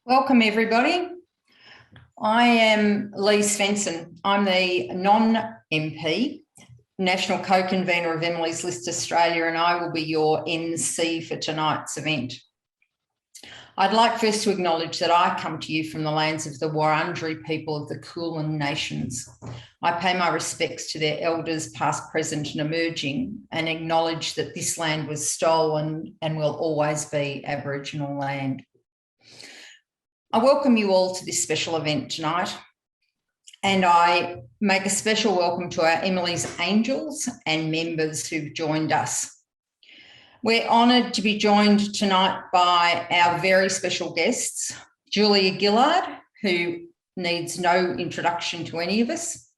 Welcome, everybody. I am Lee Svensson. I'm the non-MP, National Co-Convener of Emily's List Australia, and I will be your MC for tonight's event. I'd like first to acknowledge that I come to you from the lands of the Wurundjeri people of the Kulin Nations. I pay my respects to their elders, past, present and emerging, and acknowledge that this land was stolen and will always be Aboriginal land. I welcome you all to this special event tonight, and I make a special welcome to our Emily's Angels and members who've joined us. We're honoured to be joined tonight by our very special guests, Julia Gillard, who needs no introduction to any of us,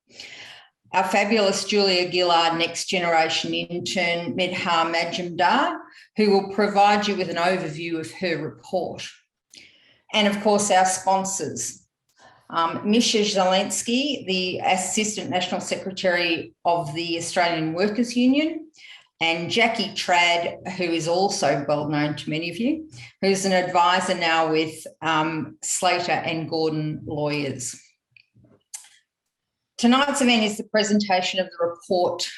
our fabulous Julia Gillard Next Generation Intern, Medha Majumdar, who will provide you with an overview of her report. And of course, our sponsors, Misha Zelensky, the Assistant National Secretary of the Australian Workers Union, and Jackie Trad, who is also well known to many of you, who's an advisor now with Slater and Gordon Lawyers. Tonight's event is the presentation of the report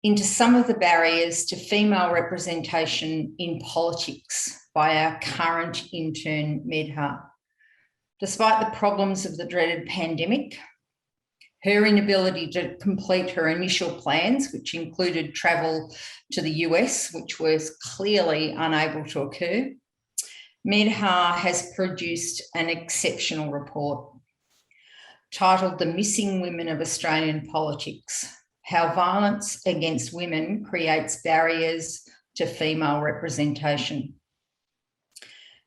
into some of the barriers to female representation in politics by our current intern, Medha. Despite the problems of the dreaded pandemic, her inability to complete her initial plans, which included travel to the US, which was clearly unable to occur, Medha has produced an exceptional report titled The Missing Women of Australian Politics: How Violence Against Women Creates Barriers to Female Representation.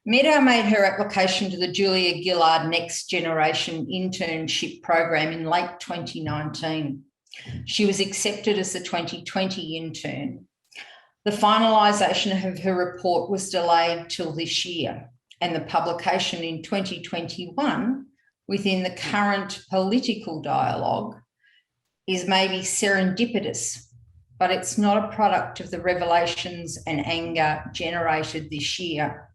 Medha made her application to the Julia Gillard Next Generation Internship program in late 2019. She was accepted as the 2020 intern. The finalisation of her report was delayed till this year, and the publication in 2021 within the current political dialogue is maybe serendipitous, but it's not a product of the revelations and anger generated this year.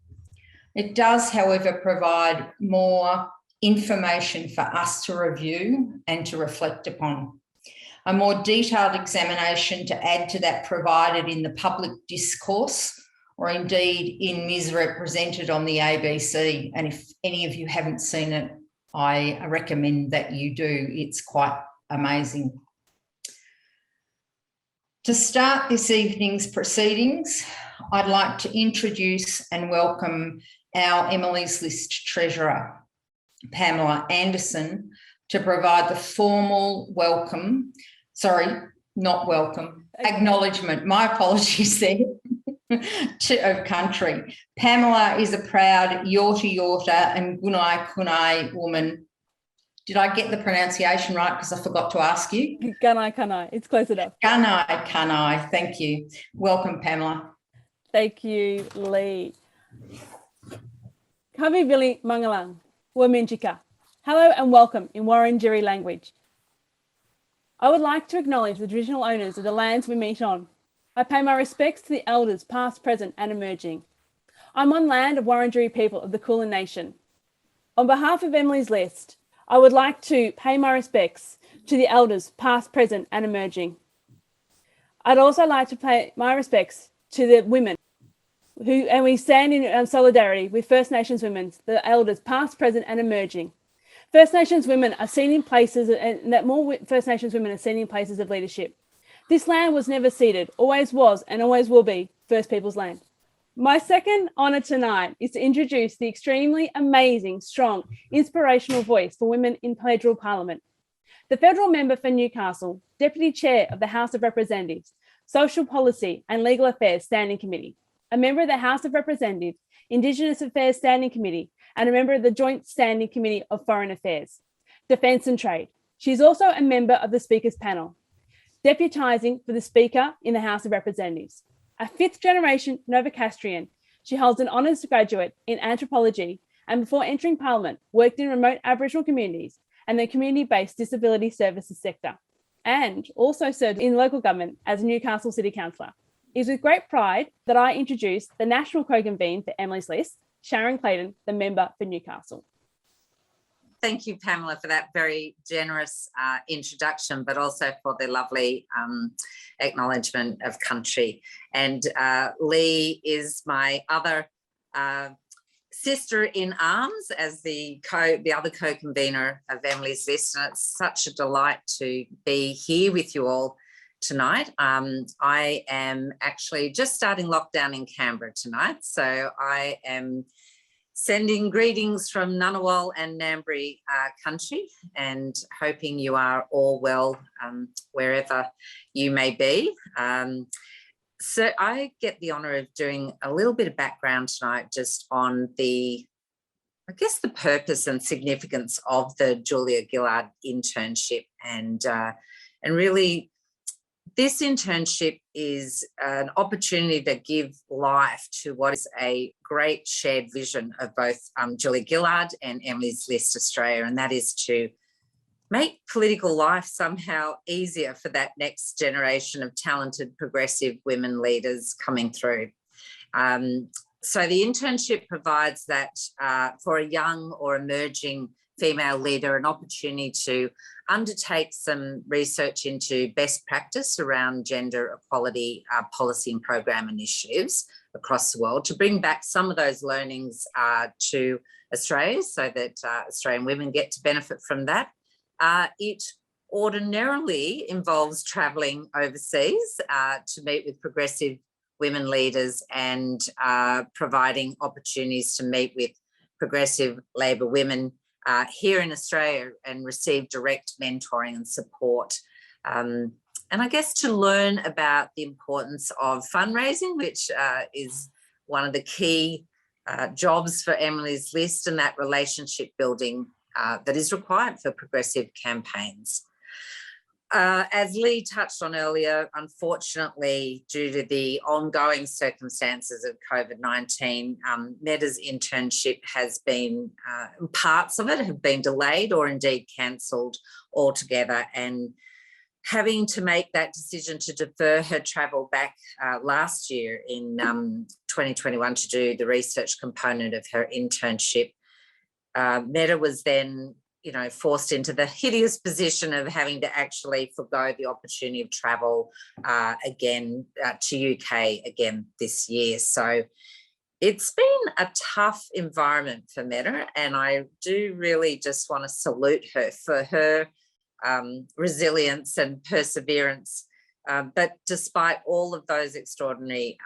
It does, however, provide more information for us to review and to reflect upon. A more detailed examination to add to that provided in the public discourse, or indeed in Misrepresented on the ABC. And if any of you haven't seen it, I recommend that you do. It's quite amazing. To start this evening's proceedings, I'd like to introduce and welcome our Emily's List Treasurer, Pamela Anderson, to provide the formal acknowledgement, my apologies there, of country. Pamela is a proud Yorta Yorta and Gunai Kunai woman. Did I get the pronunciation right? Because I forgot to ask you. Gunai Kunai, it's close enough. Gunai Kunai, thank you. Welcome, Pamela. Thank you, Lee. Kavi Vili Mangalang, Waminjika. Hello and welcome in Wurundjeri language. I would like to acknowledge the traditional owners of the lands we meet on. I pay my respects to the elders past, present and emerging. I'm on land of Wurundjeri people of the Kulin Nation. On behalf of Emily's List, I would like to pay my respects to the elders past, present and emerging. I'd also like to pay my respects to the women and we stand in solidarity with First Nations women, the elders past, present and emerging. First Nations women are seen in places, and that more First Nations women are seen in places of leadership. This land was never ceded, always was and always will be First Peoples land. My second honour tonight is to introduce the extremely amazing, strong, inspirational voice for women in federal parliament. The federal member for Newcastle, Deputy Chair of the House of Representatives, Social Policy and Legal Affairs Standing Committee, a member of the House of Representatives, Indigenous Affairs Standing Committee, and a member of the Joint Standing Committee of Foreign Affairs, Defence and Trade. She's also a member of the Speaker's panel, deputising for the Speaker in the House of Representatives. A fifth-generation Novocastrian, she holds an honours graduate in anthropology and before entering Parliament, worked in remote Aboriginal communities and the community-based disability services sector, and also served in local government as a Newcastle City Councillor. It is with great pride that I introduce the National Co-Convener for Emily's List, Sharon Clayton, the member for Newcastle. Thank you, Pamela, for that very generous introduction, but also for the lovely acknowledgement of country. And Lee is my other sister in arms as the other co-convener of Emily's List, and it's such a delight to be here with you all tonight. I am actually just starting lockdown in Canberra tonight, so I am sending greetings from Ngunnawal and Ngambri country, and hoping you are all well wherever you may be. So I get the honour of doing a little bit of background tonight just on the purpose and significance of the Julia Gillard internship, and really this internship is an opportunity to give life to what is a great shared vision of both Julia Gillard and Emily's List Australia, and that is to make political life somehow easier for that next generation of talented, progressive women leaders coming through. So the internship provides that for a young or emerging female leader an opportunity to undertake some research into best practice around gender equality policy and program initiatives across the world, to bring back some of those learnings to Australia so that Australian women get to benefit from that. It ordinarily involves travelling overseas to meet with progressive women leaders and providing opportunities to meet with progressive Labor women here in Australia and receive direct mentoring and support. And I guess to learn about the importance of fundraising, which is one of the key jobs for Emily's List, and that relationship building that is required for progressive campaigns. As Lee touched on earlier, unfortunately, due to the ongoing circumstances of COVID-19, Medha's internship has been, parts of it have been delayed or indeed cancelled altogether, and having to make that decision to defer her travel back last year in 2021 to do the research component of her internship, Medha was then forced into the hideous position of having to actually forgo the opportunity of travel again to UK again this year. So it's been a tough environment for Medha, and I do really just want to salute her for her resilience and perseverance. But despite all of those extraordinary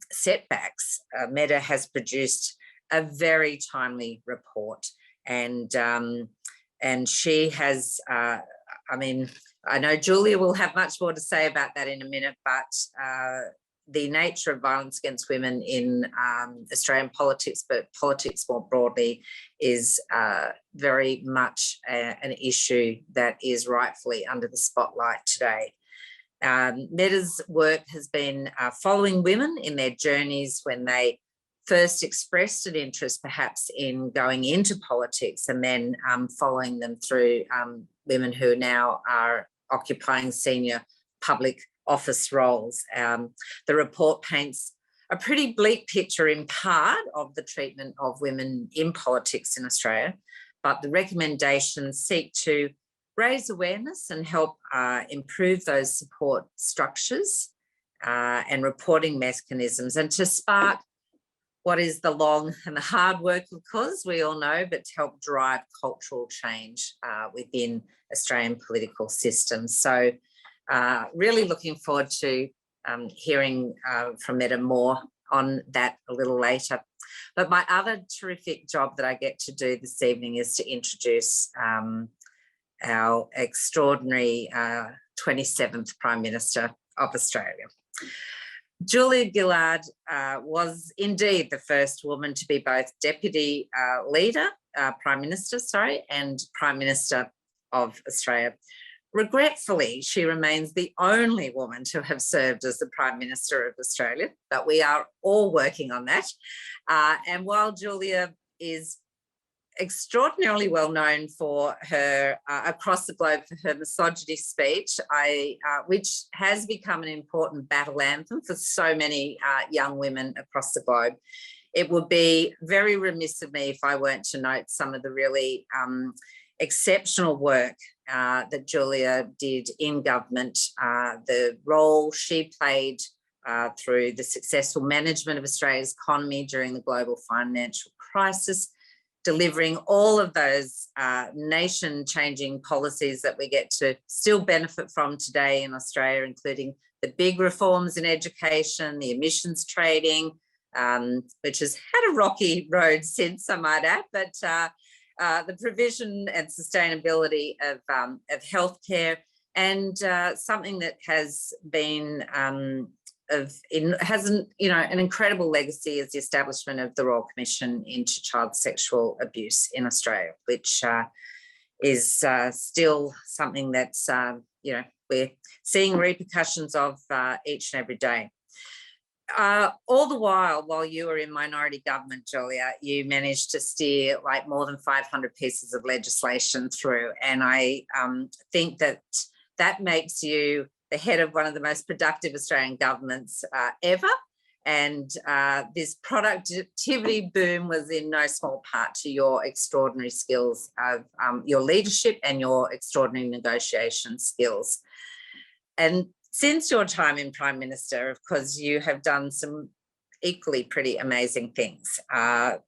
setbacks, Medha has produced a very timely report, and she has, I know Julia will have much more to say about that in a minute, but the nature of violence against women in Australian politics, but politics more broadly, is very much an issue that is rightfully under the spotlight today. Medha's work has been following women in their journeys when they first expressed an interest perhaps in going into politics, and then following them through women who now are occupying senior public office roles. The report paints a pretty bleak picture in part of the treatment of women in politics in Australia, but the recommendations seek to raise awareness and help improve those support structures and reporting mechanisms, and to spark what is the long and the hard work, of course, we all know, but to help drive cultural change within Australian political systems. So really looking forward to hearing from Medha more on that a little later. But my other terrific job that I get to do this evening is to introduce our extraordinary 27th Prime Minister of Australia. Julia Gillard was indeed the first woman to be both Deputy Prime Minister, and Prime Minister of Australia. Regretfully, she remains the only woman to have served as the Prime Minister of Australia, but we are all working on that. And while Julia is extraordinarily well known for her across the globe for her misogyny speech, which has become an important battle anthem for so many young women across the globe, it would be very remiss of me if I weren't to note some of the really exceptional work that Julia did in government, the role she played through the successful management of Australia's economy during the global financial crisis, delivering all of those nation-changing policies that we get to still benefit from today in Australia, including the big reforms in education, the emissions trading, which has had a rocky road since, I might add, but the provision and sustainability of healthcare, and something that has been an incredible legacy is the establishment of the Royal Commission into Child Sexual Abuse in Australia, which is still something that's we're seeing repercussions of each and every day. All the while you were in minority government, Julia, you managed to steer like more than 500 pieces of legislation through, and I think that makes you the head of one of the most productive Australian governments ever. And this productivity boom was in no small part to your extraordinary skills of your leadership and your extraordinary negotiation skills. And since your time in Prime Minister, of course, you have done some equally pretty amazing things. You've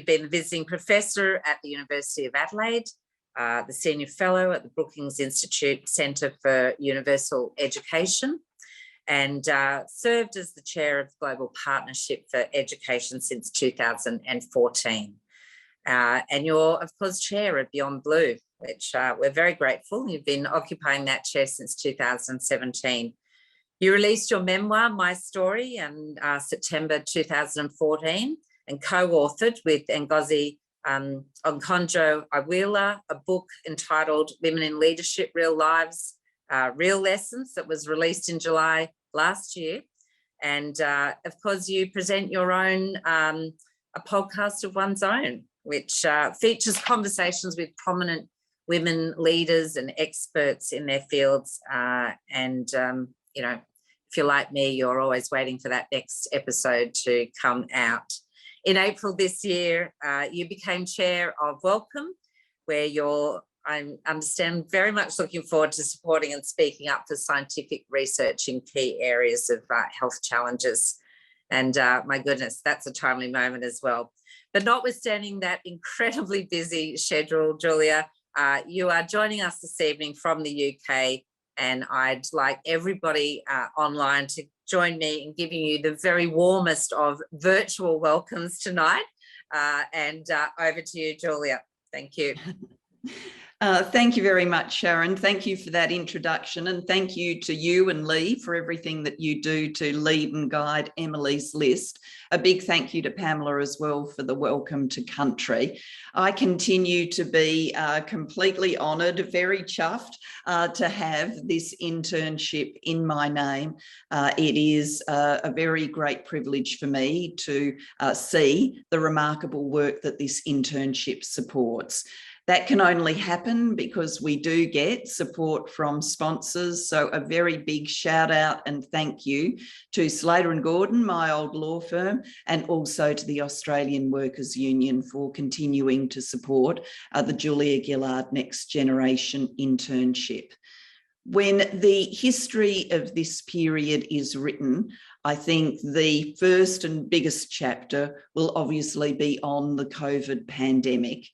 been the visiting professor at the University of Adelaide, the Senior Fellow at the Brookings Institute Centre for Universal Education, and served as the Chair of the Global Partnership for Education since 2014. And you're, of course, Chair of Beyond Blue, which we're very grateful. You've been occupying that chair since 2017. You released your memoir, My Story, in September 2014, and co-authored with Ngozi Okonjo-Iweala a book entitled Women in Leadership, Real Lives, Real Lessons, that was released in July last year. And of course, you present your own, a podcast of one's own, which features conversations with prominent women leaders and experts in their fields. If you're like me, you're always waiting for that next episode to come out. In April this year, you became chair of Welcome, where I understand, very much looking forward to supporting and speaking up for scientific research in key areas of health challenges. And my goodness, that's a timely moment as well. But notwithstanding that incredibly busy schedule, Julia, you are joining us this evening from the UK, and I'd like everybody online to join me in giving you the very warmest of virtual welcomes tonight. And over to you, Julia. Thank you. Thank you very much, Sharon. Thank you for that introduction, and thank you to you and Lee for everything that you do to lead and guide Emily's list. A big thank you to Pamela as well for the welcome to country. I continue to be completely honoured, very chuffed to have this internship in my name. It is a very great privilege for me to see the remarkable work that this internship supports. That can only happen because we do get support from sponsors. So a very big shout out and thank you to Slater and Gordon, my old law firm, and also to the Australian Workers Union for continuing to support the Julia Gillard Next Generation Internship. When the history of this period is written, I think the first and biggest chapter will obviously be on the COVID pandemic.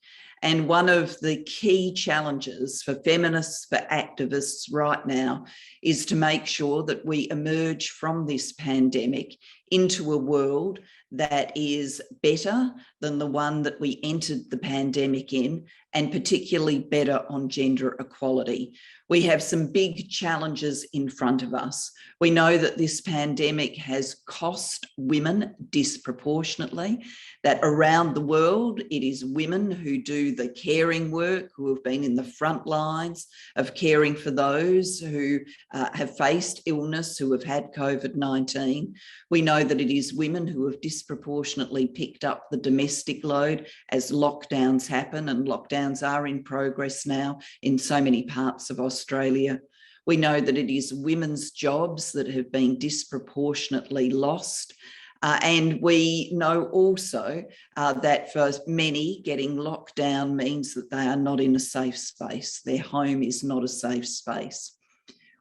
And one of the key challenges for feminists, for activists right now, is to make sure that we emerge from this pandemic into a world that is better than the one that we entered the pandemic in, and particularly better on gender equality. We have some big challenges in front of us. We know that this pandemic has cost women disproportionately, that around the world it is women who do the caring work, who have been in the front lines of caring for those who have faced illness, who have had COVID-19. We know that it is women who have disproportionately picked up the domestic load as lockdowns happen, and lockdowns are in progress now in so many parts of Australia. We know that it is women's jobs that have been disproportionately lost. And we know also that for many, getting locked down means that they are not in a safe space. Their home is not a safe space.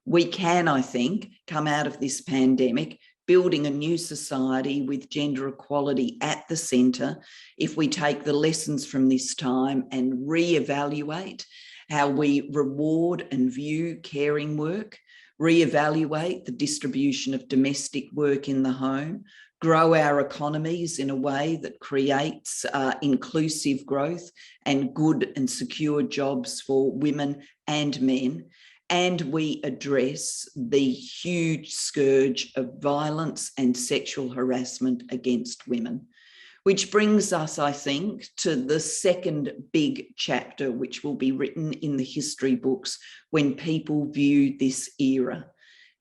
We can, I think, come out of this pandemic building a new society with gender equality at the centre if we take the lessons from this time and reevaluate how we reward and view caring work, reevaluate the distribution of domestic work in the home, grow our economies in a way that creates inclusive growth and good and secure jobs for women and men. And we address the huge scourge of violence and sexual harassment against women. Which brings us, I think, to the second big chapter, which will be written in the history books when people view this era.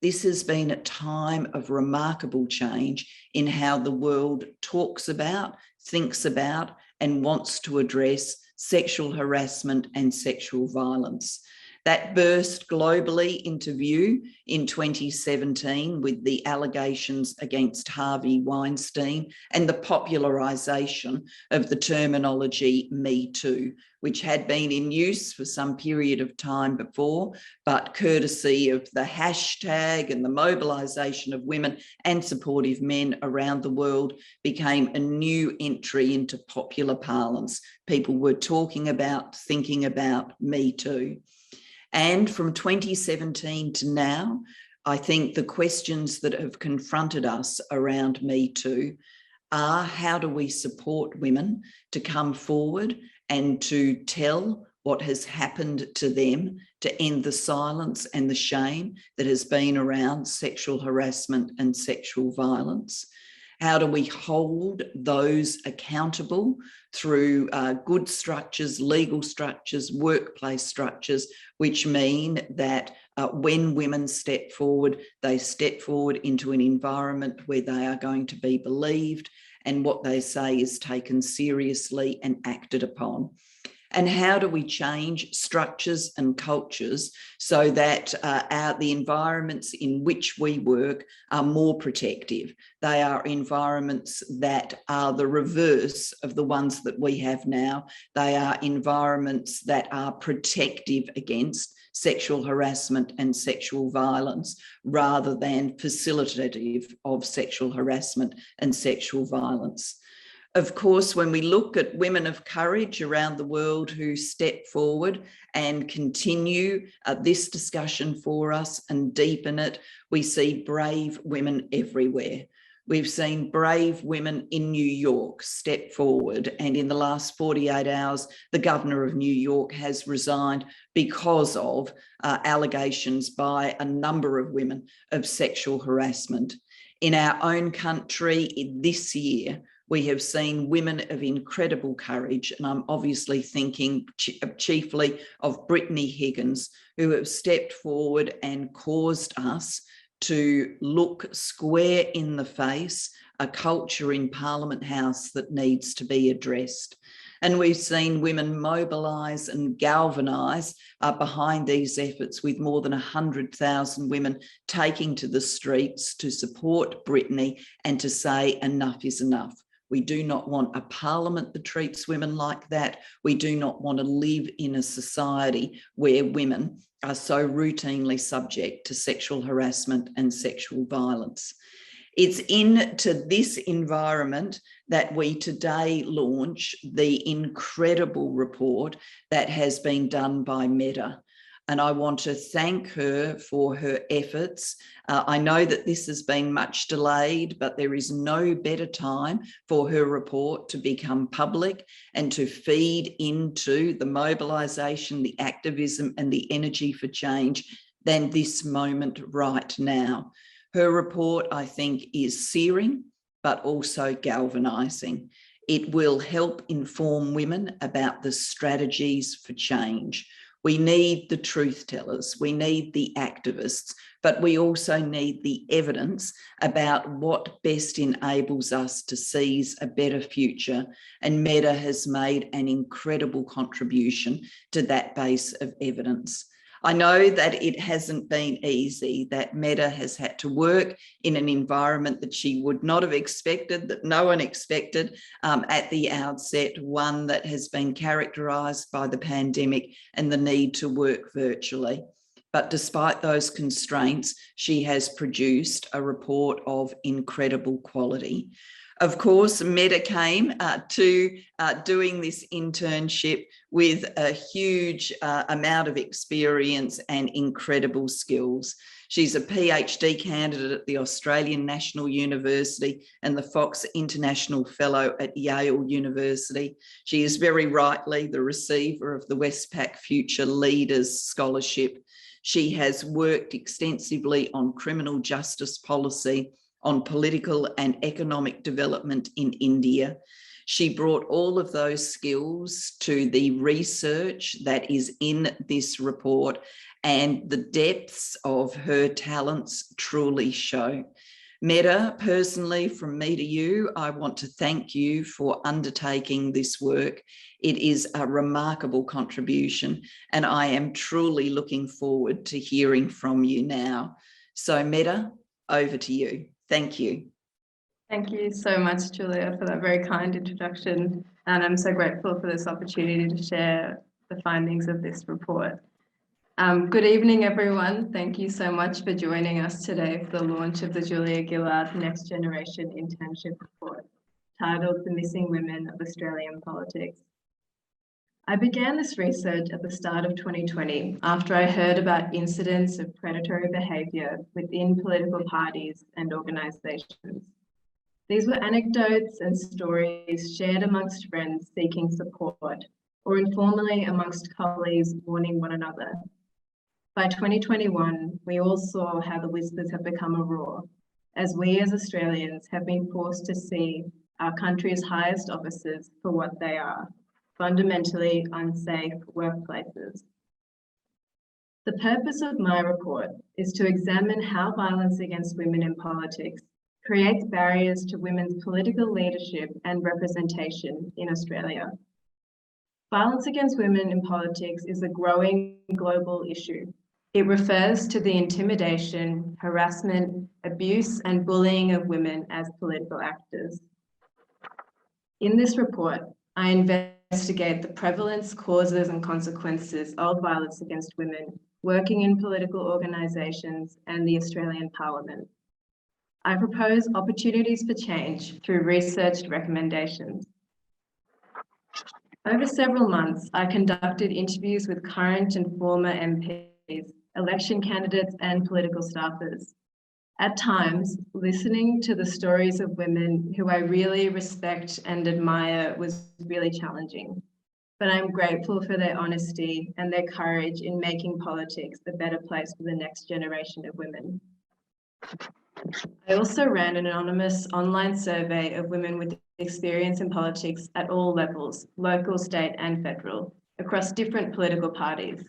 This has been a time of remarkable change in how the world talks about, thinks about, and wants to address sexual harassment and sexual violence. That burst globally into view in 2017 with the allegations against Harvey Weinstein and the popularisation of the terminology Me Too, which had been in use for some period of time before, but courtesy of the hashtag and the mobilisation of women and supportive men around the world became a new entry into popular parlance. People were talking about, thinking about Me Too. And from 2017 to now, I think the questions that have confronted us around Me Too are how do we support women to come forward and to tell what has happened to them, to end the silence and the shame that has been around sexual harassment and sexual violence. How do we hold those accountable through good structures, legal structures, workplace structures, which mean that when women step forward, they step forward into an environment where they are going to be believed and what they say is taken seriously and acted upon. And how do we change structures and cultures so that the environments in which we work are more protective? They are environments that are the reverse of the ones that we have now. They are environments that are protective against sexual harassment and sexual violence rather than facilitative of sexual harassment and sexual violence. Of course, when we look at women of courage around the world who step forward and continue this discussion for us and deepen it, we see brave women everywhere. We've seen brave women in New York step forward, and in the last 48 hours, the governor of New York has resigned because of allegations by a number of women of sexual harassment. In our own country this year, we have seen women of incredible courage, and I'm obviously thinking chiefly of Brittany Higgins, who have stepped forward and caused us to look square in the face a culture in Parliament House that needs to be addressed. And we've seen women mobilise and galvanise behind these efforts, with more than 100,000 women taking to the streets to support Brittany and to say enough is enough. We do not want a parliament that treats women like that. We do not want to live in a society where women are so routinely subject to sexual harassment and sexual violence. It's into this environment that we today launch the incredible report that has been done by Medha. And I want to thank her for her efforts. I know that this has been much delayed, but there is no better time for her report to become public and to feed into the mobilisation, the activism and the energy for change than this moment right now. Her report, I think, is searing, but also galvanising. It will help inform women about the strategies for change. We need the truth tellers, we need the activists, but we also need the evidence about what best enables us to seize a better future. And Medha has made an incredible contribution to that base of evidence. I know that it hasn't been easy, that Medha has had to work in an environment that she would not have expected, that no one expected at the outset, one that has been characterised by the pandemic and the need to work virtually. But despite those constraints, she has produced a report of incredible quality. Of course, Medha came to doing this internship with a huge amount of experience and incredible skills. She's a PhD candidate at the Australian National University and the Fox International Fellow at Yale University. She is very rightly the receiver of the Westpac Future Leaders Scholarship. She has worked extensively on criminal justice policy, on political and economic development in India. She brought all of those skills to the research that is in this report, and the depths of her talents truly show. Medha, personally, from me to you, I want to thank you for undertaking this work. It is a remarkable contribution, and I am truly looking forward to hearing from you now. So Medha, over to you. Thank you. Thank you so much, Julia, for that very kind introduction. And I'm so grateful for this opportunity to share the findings of this report. Good evening, everyone. Thank you so much for joining us today for the launch of the Julia Gillard Next Generation Internship Report, titled The Missing Women of Australian Politics. I began this research at the start of 2020 after I heard about incidents of predatory behaviour within political parties and organisations. These were anecdotes and stories shared amongst friends seeking support, or informally amongst colleagues warning one another. By 2021, we all saw how the whispers have become a roar, as we as Australians have been forced to see our country's highest officers for what they are: fundamentally unsafe workplaces. The purpose of my report is to examine how violence against women in politics creates barriers to women's political leadership and representation in Australia. Violence against women in politics is a growing global issue. It refers to the intimidation, harassment, abuse, and bullying of women as political actors. In this report, I investigate the prevalence, causes, and consequences of violence against women working in political organisations and the Australian Parliament. I propose opportunities for change through researched recommendations. Over several months, I conducted interviews with current and former MPs, election candidates, and political staffers. At times, listening to the stories of women who I really respect and admire was really challenging, but I'm grateful for their honesty and their courage in making politics a better place for the next generation of women. I also ran an anonymous online survey of women with experience in politics at all levels, local, state, and federal, across different political parties.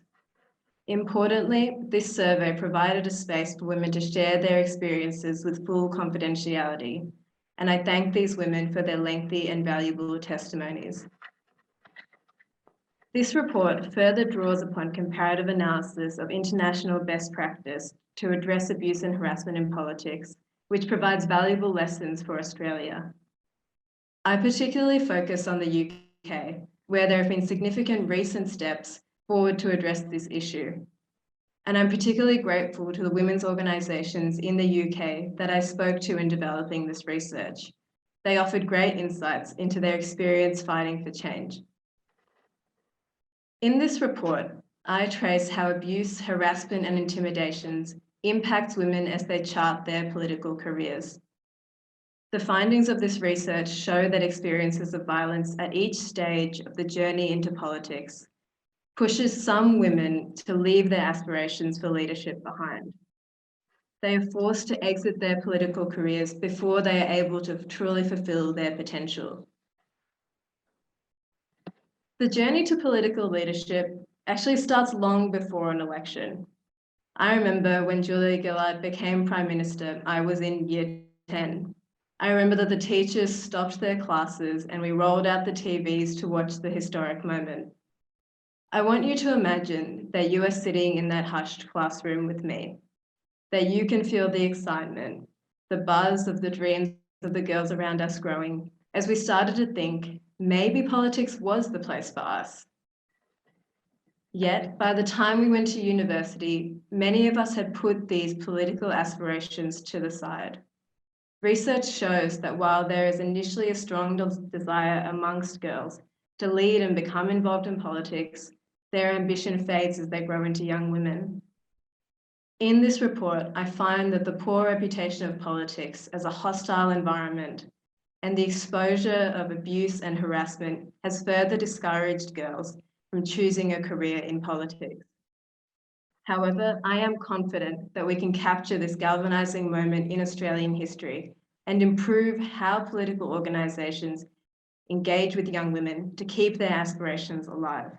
Importantly, this survey provided a space for women to share their experiences with full confidentiality, and I thank these women for their lengthy and valuable testimonies. This report further draws upon comparative analysis of international best practice to address abuse and harassment in politics, which provides valuable lessons for Australia. I particularly focus on the UK, where there have been significant recent steps forward to address this issue. And I'm particularly grateful to the women's organisations in the UK that I spoke to in developing this research. They offered great insights into their experience fighting for change. In this report, I trace how abuse, harassment, and intimidations impacts women as they chart their political careers. The findings of this research show that experiences of violence at each stage of the journey into politics pushes some women to leave their aspirations for leadership behind. They are forced to exit their political careers before they are able to truly fulfill their potential. The journey to political leadership actually starts long before an election. I remember when Julia Gillard became Prime Minister, I was in year 10. I remember that the teachers stopped their classes and we rolled out the TVs to watch the historic moment. I want you to imagine that you are sitting in that hushed classroom with me, that you can feel the excitement, the buzz of the dreams of the girls around us growing, as we started to think maybe politics was the place for us. Yet, by the time we went to university, many of us had put these political aspirations to the side. Research shows that while there is initially a strong desire amongst girls to lead and become involved in politics, their ambition fades as they grow into young women. In this report, I find that the poor reputation of politics as a hostile environment and the exposure of abuse and harassment has further discouraged girls from choosing a career in politics. However, I am confident that we can capture this galvanizing moment in Australian history and improve how political organisations engage with young women to keep their aspirations alive.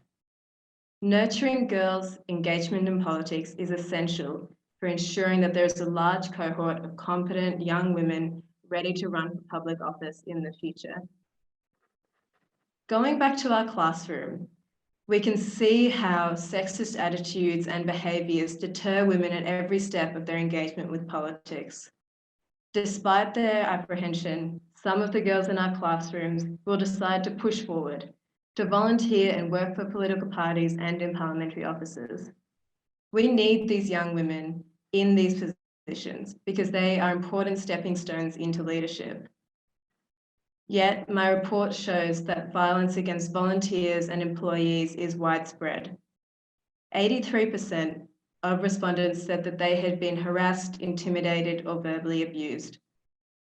Nurturing girls' engagement in politics is essential for ensuring that there is a large cohort of competent young women ready to run for public office in the future. Going back to our classroom, we can see how sexist attitudes and behaviours deter women at every step of their engagement with politics. Despite their apprehension, some of the girls in our classrooms will decide to push forward, to volunteer and work for political parties and in parliamentary offices. We need these young women in these positions because they are important stepping stones into leadership. Yet, my report shows that violence against volunteers and employees is widespread. 83% of respondents said that they had been harassed, intimidated, or verbally abused.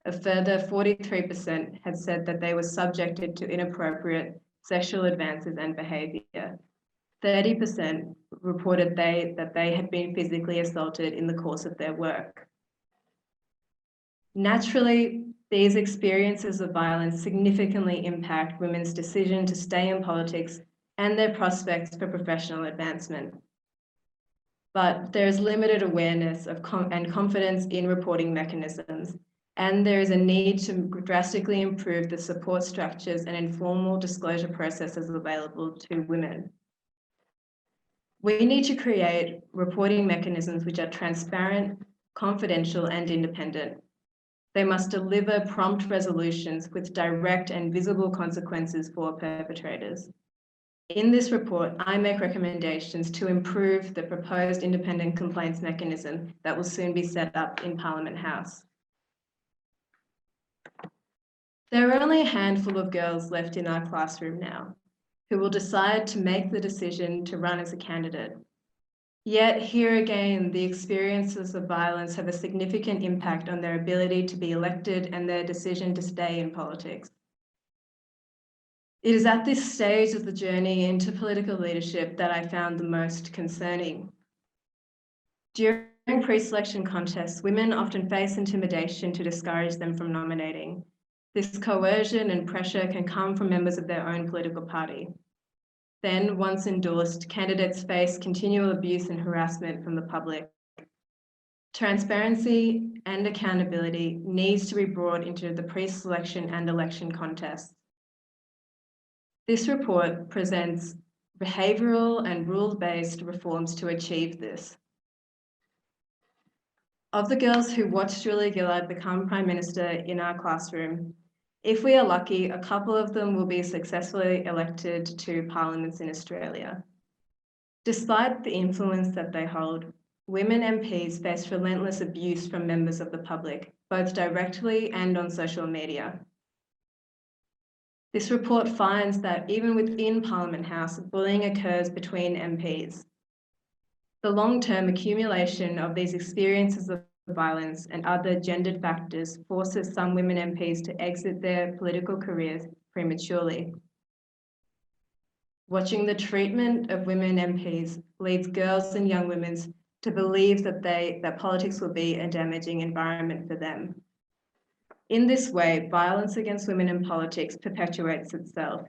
A further 43% had said that they were subjected to inappropriate sexual advances and behaviour. 30% reported that they had been physically assaulted in the course of their work. Naturally, these experiences of violence significantly impact women's decision to stay in politics and their prospects for professional advancement. But there is limited awareness of and confidence in reporting mechanisms, and there is a need to drastically improve the support structures and informal disclosure processes available to women. We need to create reporting mechanisms which are transparent, confidential, and independent. They must deliver prompt resolutions with direct and visible consequences for perpetrators. In this report, I make recommendations to improve the proposed independent complaints mechanism that will soon be set up in Parliament House. There are only a handful of girls left in our classroom now who will decide to make the decision to run as a candidate. Yet here again, the experiences of violence have a significant impact on their ability to be elected and their decision to stay in politics. It is at this stage of the journey into political leadership that I found the most concerning. During pre-selection contests, women often face intimidation to discourage them from nominating. This coercion and pressure can come from members of their own political party. Then, once endorsed, candidates face continual abuse and harassment from the public. Transparency and accountability needs to be brought into the pre-selection and election contests. This report presents behavioural and rule-based reforms to achieve this. Of the girls who watched Julia Gillard become Prime Minister in our classroom, if we are lucky, a couple of them will be successfully elected to parliaments in Australia. Despite the influence that they hold, women MPs face relentless abuse from members of the public, both directly and on social media. This report finds that even within Parliament House, bullying occurs between MPs. The long-term accumulation of these experiences of violence and other gendered factors forces some women MPs to exit their political careers prematurely. Watching the treatment of women MPs leads girls and young women to believe that politics will be a damaging environment for them. In this way, violence against women in politics perpetuates itself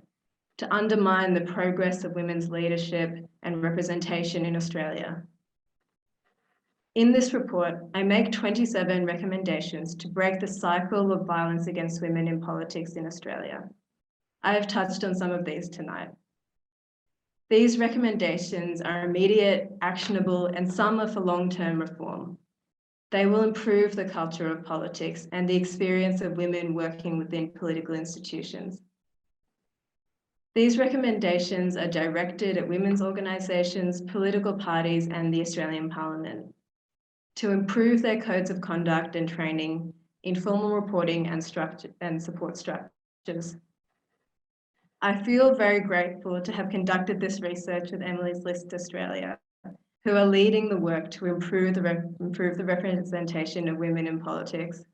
to undermine the progress of women's leadership and representation in Australia. In this report, I make 27 recommendations to break the cycle of violence against women in politics in Australia. I have touched on some of these tonight. These recommendations are immediate, actionable, and some are for long-term reform. They will improve the culture of politics and the experience of women working within political institutions. These recommendations are directed at women's organisations, political parties, and the Australian Parliament to improve their codes of conduct and training, informal reporting and support structures. I feel very grateful to have conducted this research with Emily's List Australia, who are leading the work to improve the representation of women in politics.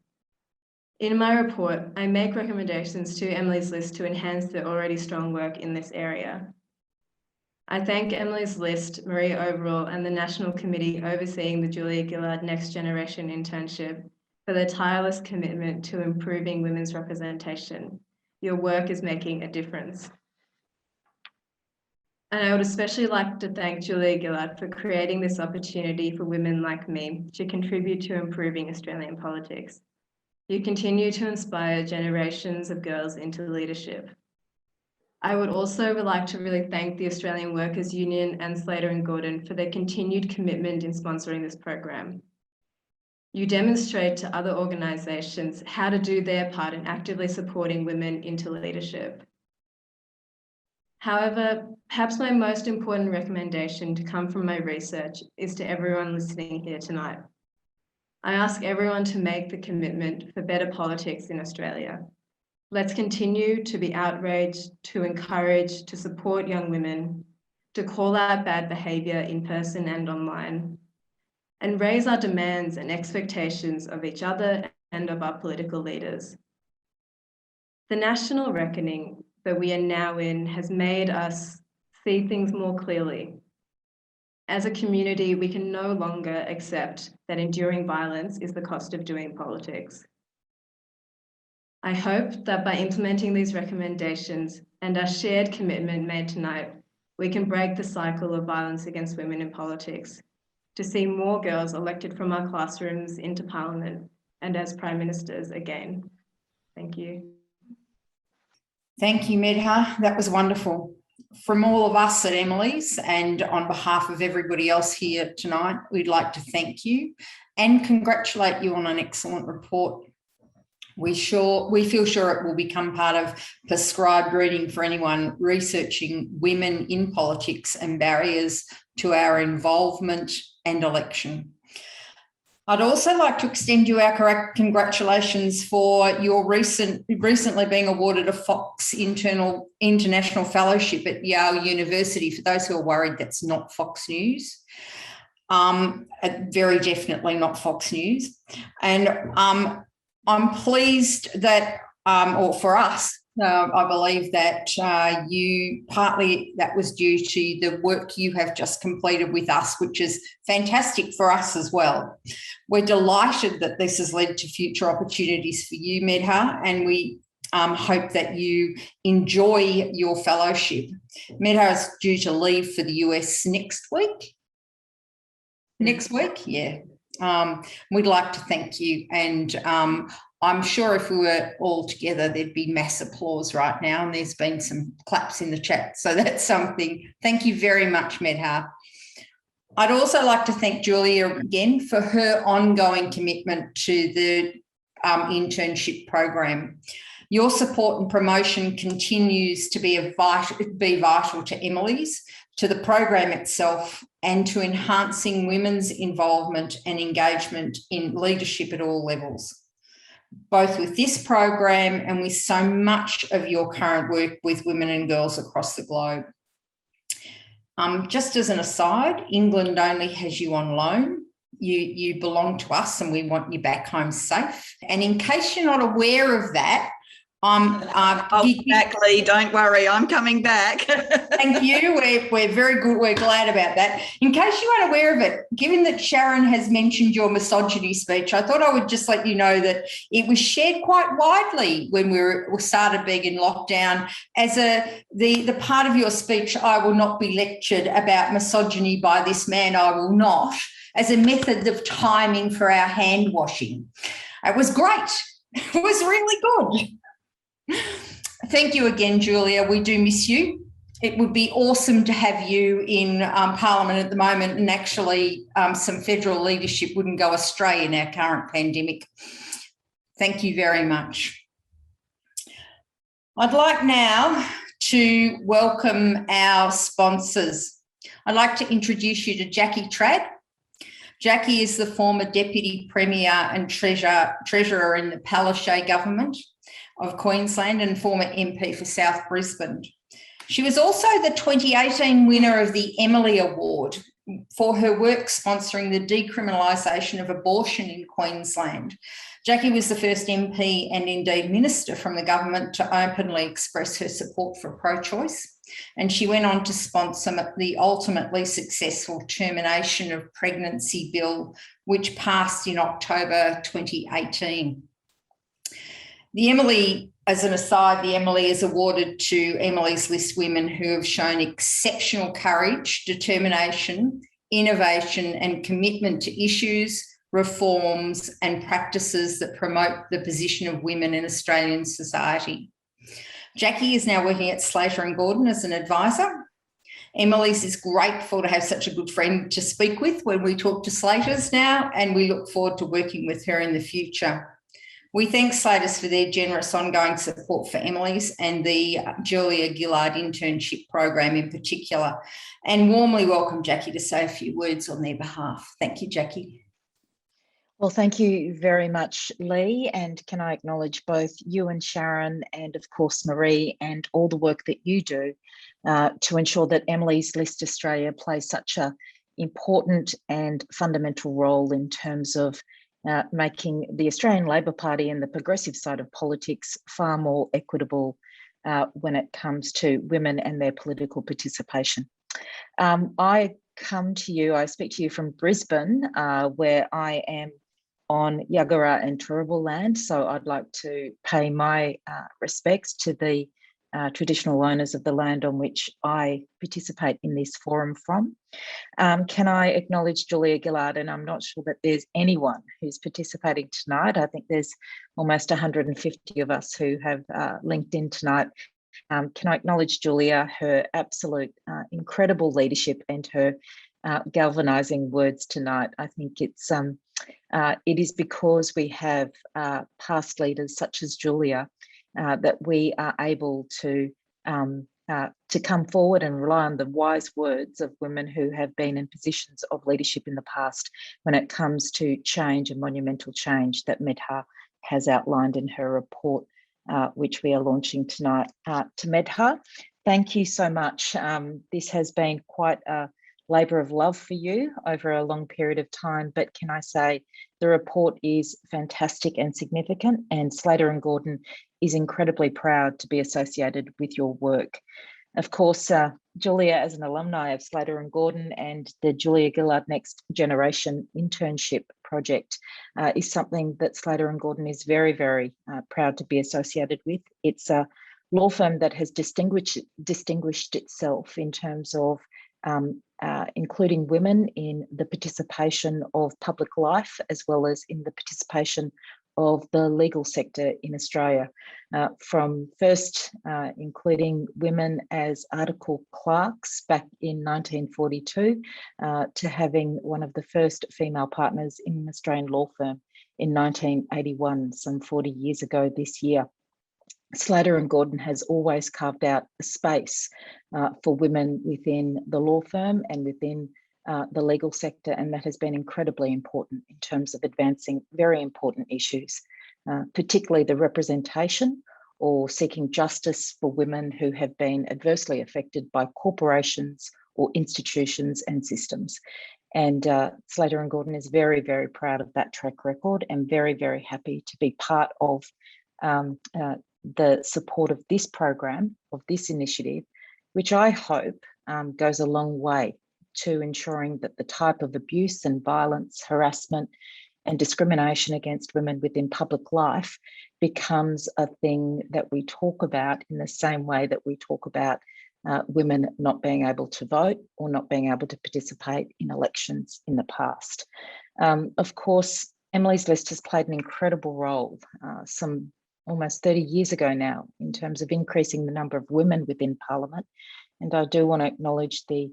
In my report, I make recommendations to Emily's List to enhance their already strong work in this area. I thank Emily's List, Marie Overall, and the National Committee overseeing the Julia Gillard Next Generation Internship for their tireless commitment to improving women's representation. Your work is making a difference. And I would especially like to thank Julia Gillard for creating this opportunity for women like me to contribute to improving Australian politics. You continue to inspire generations of girls into leadership. I would also like to really thank the Australian Workers Union and Slater and Gordon for their continued commitment in sponsoring this program. You demonstrate to other organisations how to do their part in actively supporting women into leadership. However, perhaps my most important recommendation to come from my research is to everyone listening here tonight. I ask everyone to make the commitment for better politics in Australia. Let's continue to be outraged, to encourage, to support young women, to call out bad behaviour in person and online, and raise our demands and expectations of each other and of our political leaders. The national reckoning that we are now in has made us see things more clearly. As a community, we can no longer accept that enduring violence is the cost of doing politics. I hope that by implementing these recommendations and our shared commitment made tonight, we can break the cycle of violence against women in politics, to see more girls elected from our classrooms into Parliament and as Prime Ministers again. Thank you. Thank you, Medha. That was wonderful. From all of us at Emily's and on behalf of everybody else here tonight, we'd like to thank you and congratulate you on an excellent report. We feel sure it will become part of prescribed reading for anyone researching women in politics and barriers to our involvement and election. I'd also like to extend you our congratulations for your recently being awarded a Fox International Fellowship at Yale University. For those who are worried, that's not Fox News. Very definitely not Fox News. And I'm pleased that, or for us, I believe that that was due to the work you have just completed with us, which is fantastic for us as well. We're delighted that this has led to future opportunities for you, Medha, and we hope that you enjoy your fellowship. Medha is due to leave for the US next week. Next week, yeah. We'd like to thank you, and I'm sure if we were all together, there'd be mass applause right now, and there's been some claps in the chat, so that's something. Thank you very much, Medha. I'd also like to thank Julia again for her ongoing commitment to the internship program. Your support and promotion continues to be vital to Emily's, to the program itself, and to enhancing women's involvement and engagement in leadership at all levels, both with this program and with so much of your current work with women and girls across the globe. Just as an aside, England only has you on loan. You belong to us and we want you back home safe. And in case you're not aware of that, I'll be back, Lee. Don't worry, I'm coming back. Thank you. We're very good. We're glad about that. In case you aren't aware of it, given that Sharon has mentioned your misogyny speech, I thought I would just let you know that it was shared quite widely when we started being in lockdown as the part of your speech, I will not be lectured about misogyny by this man, I will not, as a method of timing for our hand washing. It was great. It was really good. Thank you again, Julia. We do miss you. it would be awesome to have you in Parliament at the moment, and actually some federal leadership wouldn't go astray in our current pandemic. Thank you very much. I'd like now to welcome our sponsors. I'd like to introduce you to Jackie Tradd. Jackie is the former Deputy Premier and Treasurer in the Palaszczuk government of Queensland and former MP for South Brisbane. She was also the 2018 winner of the Emily Award for her work sponsoring the decriminalisation of abortion in Queensland. Jackie was the first MP and indeed minister from the government to openly express her support for pro-choice, and she went on to sponsor the ultimately successful termination of pregnancy bill, which passed in October 2018. The Emily, as an aside, the Emily is awarded to Emily's List women who have shown exceptional courage, determination, innovation and commitment to issues, reforms and practices that promote the position of women in Australian society. Jackie is now working at Slater & Gordon as an advisor. Emily's is grateful to have such a good friend to speak with when we talk to Slaters now, and we look forward to working with her in the future. We thank Slaters for their generous ongoing support for Emily's and the Julia Gillard internship program in particular, and warmly welcome Jackie to say a few words on their behalf. Thank you, Jackie. Well, thank you very much, Lee. And can I acknowledge both you and Sharon and, of course, Marie, and all the work that you do to ensure that Emily's List Australia plays such an important and fundamental role in terms of making the Australian Labor Party and the progressive side of politics far more equitable when it comes to women and their political participation. I speak to you from Brisbane, where I am on Yagara and Turrbal land. So I'd like to pay my respects to the traditional owners of the land on which I participate in this forum from. Can I acknowledge Julia Gillard? And I'm not sure that there's anyone who's participating tonight. I think there's almost 150 of us who have linked in tonight. Can I acknowledge Julia, her absolute incredible leadership and her galvanising words tonight? I think it is because we have past leaders such as Julia that we are able to come forward and rely on the wise words of women who have been in positions of leadership in the past when it comes to change and monumental change that Medha has outlined in her report, which we are launching tonight. To Medha, thank you so much. This has been quite a labour of love for you over a long period of time, but can I say the report is fantastic and significant, and Slater & Gordon is incredibly proud to be associated with your work. Of course, Julia, as an alumni of Slater & Gordon and the Julia Gillard Next Generation Internship project is something that Slater & Gordon is very, very proud to be associated with. It's a law firm that has distinguished itself in terms of including women in the participation of public life, as well as in the participation of the legal sector in Australia, from first including women as article clerks back in 1942 to having one of the first female partners in an Australian law firm in 1981, some 40 years ago this year. Slater & Gordon has always carved out a space for women within the law firm and within the legal sector, and that has been incredibly important in terms of advancing very important issues, particularly the representation or seeking justice for women who have been adversely affected by corporations or institutions and systems. And Slater & Gordon is very, very proud of that track record and very, very happy to be part of the support of this program, of this initiative, which I hope goes a long way to ensuring that the type of abuse and violence, harassment and discrimination against women within public life becomes a thing that we talk about in the same way that we talk about women not being able to vote or not being able to participate in elections in the past. Of course, Emily's List has played an incredible role some almost 30 years ago now in terms of increasing the number of women within Parliament And I do want to acknowledge the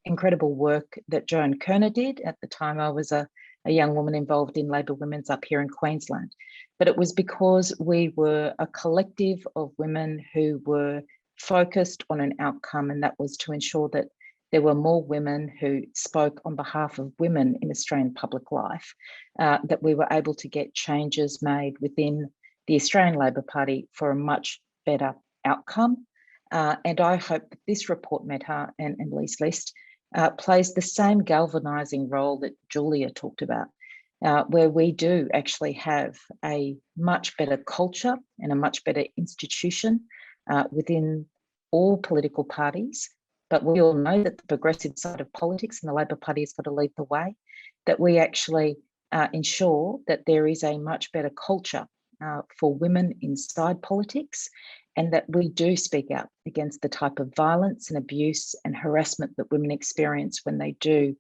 incredible work that Joan Kerner did. At the time, I was a young woman involved in Labor Women's up here in Queensland. But it was because we were a collective of women who were focused on an outcome, and that was to ensure that there were more women who spoke on behalf of women in Australian public life, that we were able to get changes made within the Australian Labor Party for a much better outcome. And I hope that this report, Medha and Emily's List, plays the same galvanising role that Julia talked about, where we do actually have a much better culture and a much better institution within all political parties. But we all know that the progressive side of politics and the Labor Party has got to lead the way, that we actually ensure that there is a much better culture for women inside politics, and that we do speak out against the type of violence and abuse and harassment that women experience when they do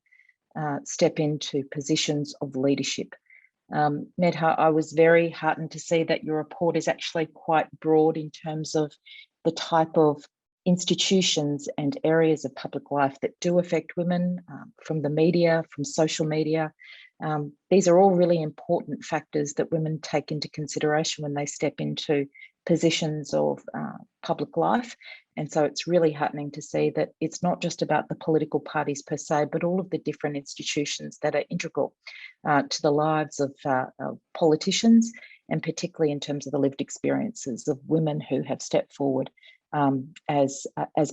step into positions of leadership. Medha, I was very heartened to see that your report is actually quite broad in terms of the type of institutions and areas of public life that do affect women, from the media, from social media. These are all really important factors that women take into consideration when they step into positions of public life. And so it's really heartening to see that it's not just about the political parties per se, but all of the different institutions that are integral to the lives of politicians, and particularly in terms of the lived experiences of women who have stepped forward as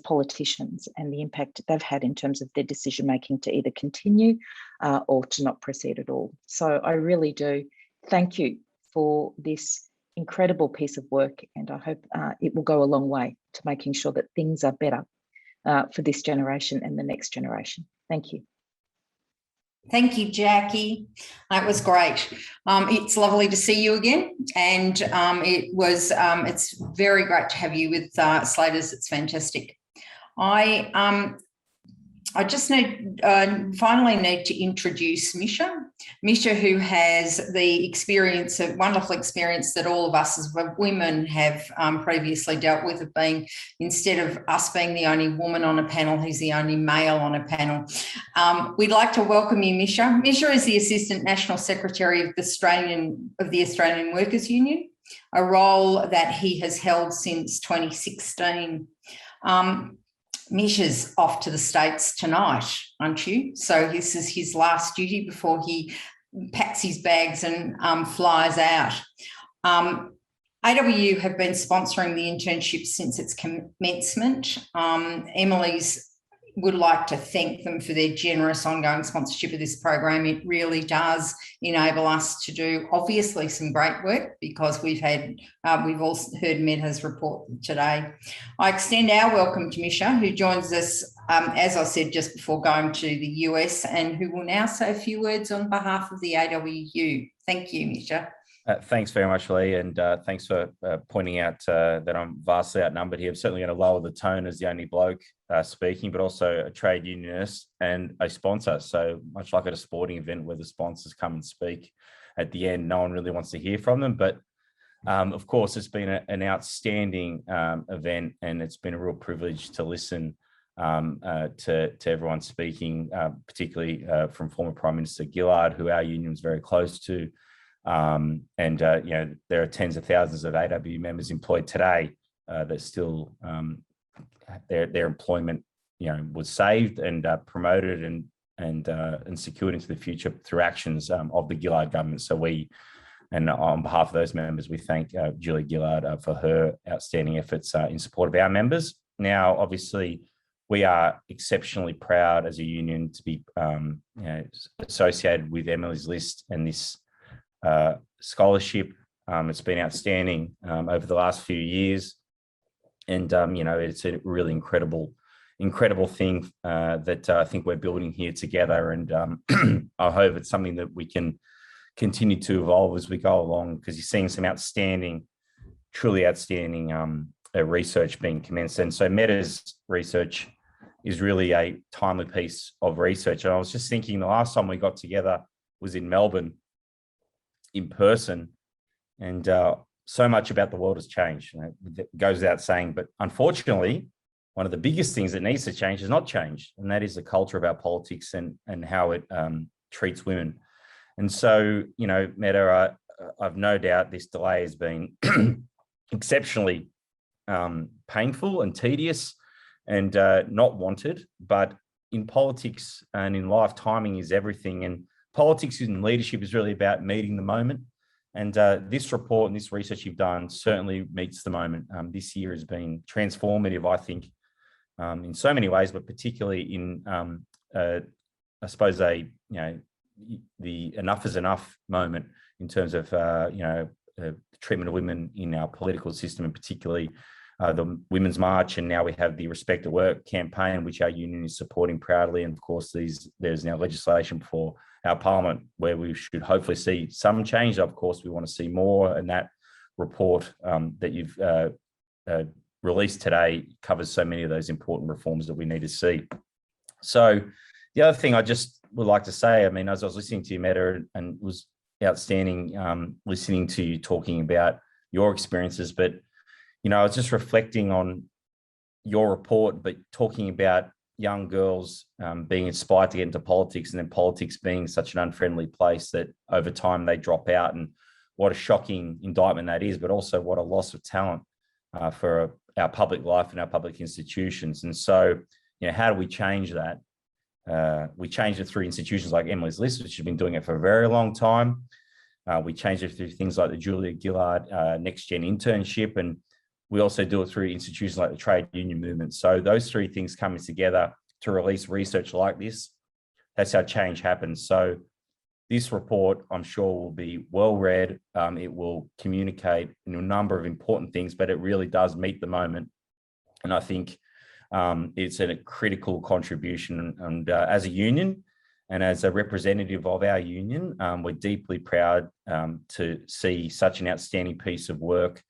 politicians, and the impact they've had in terms of their decision making to either continue or to not proceed at all. So I really do thank you for this incredible piece of work, and I hope it will go a long way to making sure that things are better for this generation and the next generation. Thank you. Thank you, Jackie. That was great. It's lovely to see you again, and it's very great to have you with Slaters. It's fantastic. I just finally need to introduce Misha. Misha, who has the wonderful experience that all of us as women have previously dealt with, of being, instead of us being the only woman on a panel, he's the only male on a panel. We'd like to welcome you, Misha. Misha is the Assistant National Secretary of the Australian Workers Union, a role that he has held since 2016. Misha's off to the States tonight, aren't you? So this is his last duty before he packs his bags and flies out. AWU have been sponsoring the internship since its commencement. Emily's would like to thank them for their generous ongoing sponsorship of this program. It really does enable us to do, obviously, some great work, because we've all heard Medha's report today. I extend our welcome to Misha, who joins us, as I said, just before going to the US, and who will now say a few words on behalf of the AWU. Thank you, Misha. Thanks very much, Lee, and thanks for pointing out that I'm vastly outnumbered here. I'm certainly going to lower the tone as the only bloke speaking, but also a trade unionist and a sponsor. So much like at a sporting event where the sponsors come and speak at the end, no one really wants to hear from them. But of course, it's been an outstanding event, and it's been a real privilege to listen to everyone speaking, particularly from former Prime Minister Gillard, who our union is very close to. There are tens of thousands of AWU members employed today that still their employment, was saved and promoted and secured into the future through actions of the Gillard government. So on behalf of those members, we thank Julie Gillard for her outstanding efforts in support of our members. Now, obviously, we are exceptionally proud as a union to be associated with Emily's List and this scholarship. It's been outstanding over the last few years, and it's a really incredible thing that I think we're building here together, and I hope it's something that we can continue to evolve as we go along, because you're seeing some truly outstanding research being commenced. And so Medha's research is really a timely piece of research, and I was just thinking the last time we got together was in Melbourne in person, and so much about the world has changed. It goes without saying, but unfortunately, one of the biggest things that needs to change has not changed, and that is the culture of our politics and how it treats women. And so, you know, Medha, I've no doubt this delay has been exceptionally painful and tedious and not wanted, but in politics and in life, timing is everything. And politics and leadership is really about meeting the moment. And this report and this research you've done certainly meets the moment. This year has been transformative, I think, in so many ways, but particularly in, I suppose, the enough is enough moment in terms of, treatment of women in our political system, and particularly the Women's March. And now we have the Respect at Work campaign, which our union is supporting proudly. And of course, there's now legislation for our parliament where we should hopefully see some change. Of course, we want to see more. And that report that you've released today covers so many of those important reforms that we need to see. So the other thing I just would like to say, I mean, as I was listening to you, Medha, and it was outstanding listening to you talking about your experiences, but, you know, I was just reflecting on your report, but talking about young girls being inspired to get into politics, and then politics being such an unfriendly place that over time they drop out, and what a shocking indictment that is, but also what a loss of talent for our public life and our public institutions. And so, you know, how do we change that? We changed it through institutions like Emily's List, which has been doing it for a very long time. We changed it through things like the Gillard Next Gen Internship, and we also do it through institutions like the trade union movement. So those three things coming together to release research like this, that's how change happens. So this report, I'm sure, will be well read. It will communicate a number of important things, but it really does meet the moment. And I think it's a critical contribution. And as a union and as a representative of our union, we're deeply proud to see such an outstanding piece of work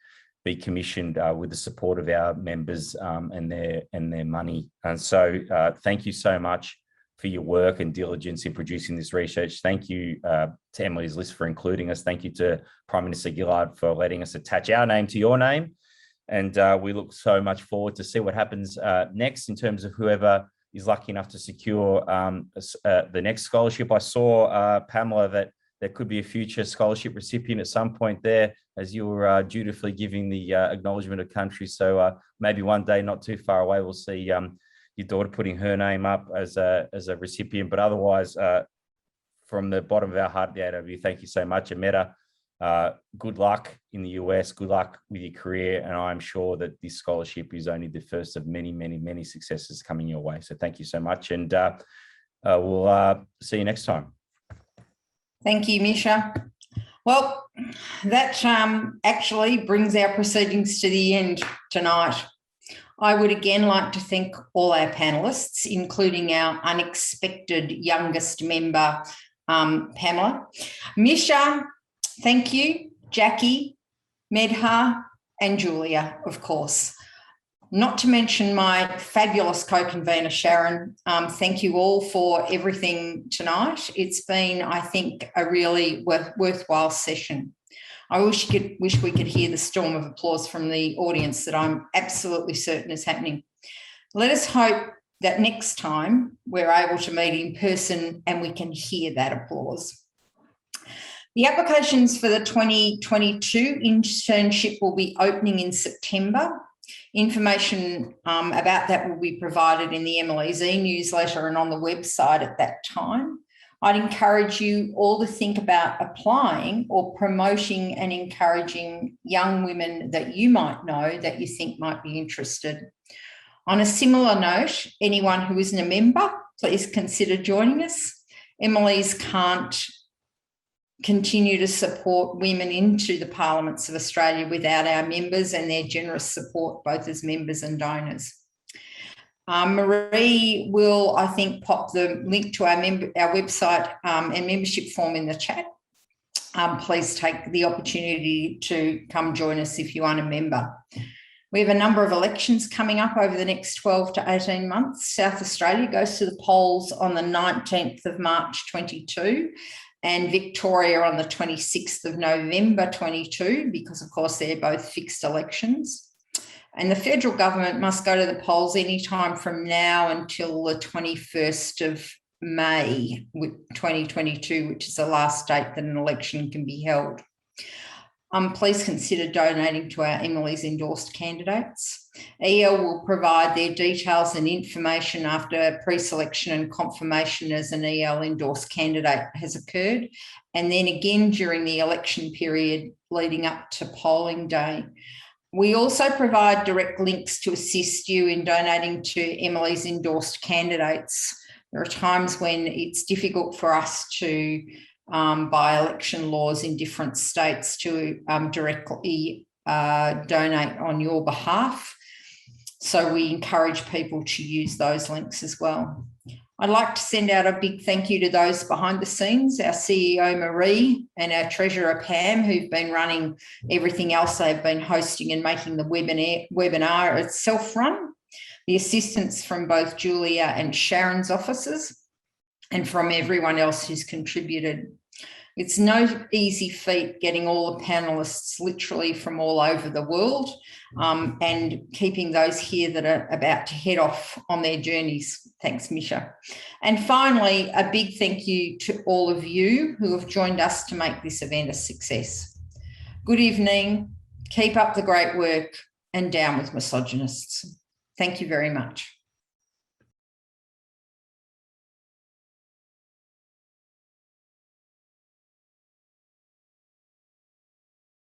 be commissioned with the support of our members and their money. And so thank you so much for your work and diligence in producing this research. Thank you to Emily's List for including us. Thank you to Prime Minister Gillard for letting us attach our name to your name. And we look so much forward to see what happens next in terms of whoever is lucky enough to secure the next scholarship. I saw, Pamela, that there could be a future scholarship recipient at some point there, as you were dutifully giving the acknowledgement of country. So maybe one day, not too far away, we'll see your daughter putting her name up as a recipient. But otherwise, from the bottom of our heart, the AW, thank you so much. And Medha, good luck in the US, good luck with your career. And I'm sure that this scholarship is only the first of many, many, many successes coming your way. So thank you so much. And we'll see you next time. Thank you, Misha. Well, that actually brings our proceedings to the end tonight. I would again like to thank all our panellists, including our unexpected youngest member, Pamela. Misha, thank you. Jackie, Medha, and Julia, of course. Not to mention my fabulous co-convener, Sharon. Thank you all for everything tonight. It's been, I think, a really worthwhile session. I wish we could hear the storm of applause from the audience that I'm absolutely certain is happening. Let us hope that next time we're able to meet in person and we can hear that applause. The applications for the 2022 internship will be opening in September. Information about that will be provided in the Emily's e-newsletter and on the website at that time. I'd encourage you all to think about applying or promoting and encouraging young women that you might know that you think might be interested. On a similar note, anyone who isn't a member, please consider joining us. Emily's can't continue to support women into the parliaments of Australia without our members and their generous support, both as members and donors. Marie will, I think, pop the link to our website and membership form in the chat. Please take the opportunity to come join us if you aren't a member. We have a number of elections coming up over the next 12 to 18 months. South Australia goes to the polls on the 19th of March 22 and Victoria on the 26th of November 22, because of course they're both fixed elections. And the federal government must go to the polls anytime from now until the 21st of May 2022, which is the last date that an election can be held. Please consider donating to our Emily's endorsed candidates. EL will provide their details and information after pre-selection and confirmation as an EL endorsed candidate has occurred, and then again during the election period leading up to polling day. We also provide direct links to assist you in donating to Emily's endorsed candidates. There are times when it's difficult for us to, by election laws in different states, to directly donate on your behalf. So we encourage people to use those links as well. I'd like to send out a big thank you to those behind the scenes, our CEO Marie and our Treasurer Pam, who've been running everything else. They've been hosting and making the webinar itself run. The assistance from both Julia and Sharon's offices, and from everyone else who's contributed. It's no easy feat getting all the panellists literally from all over the world, and keeping those here that are about to head off on their journeys. Thanks, Misha. And finally, a big thank you to all of you who have joined us to make this event a success. Good evening, keep up the great work, and down with misogynists. Thank you very much.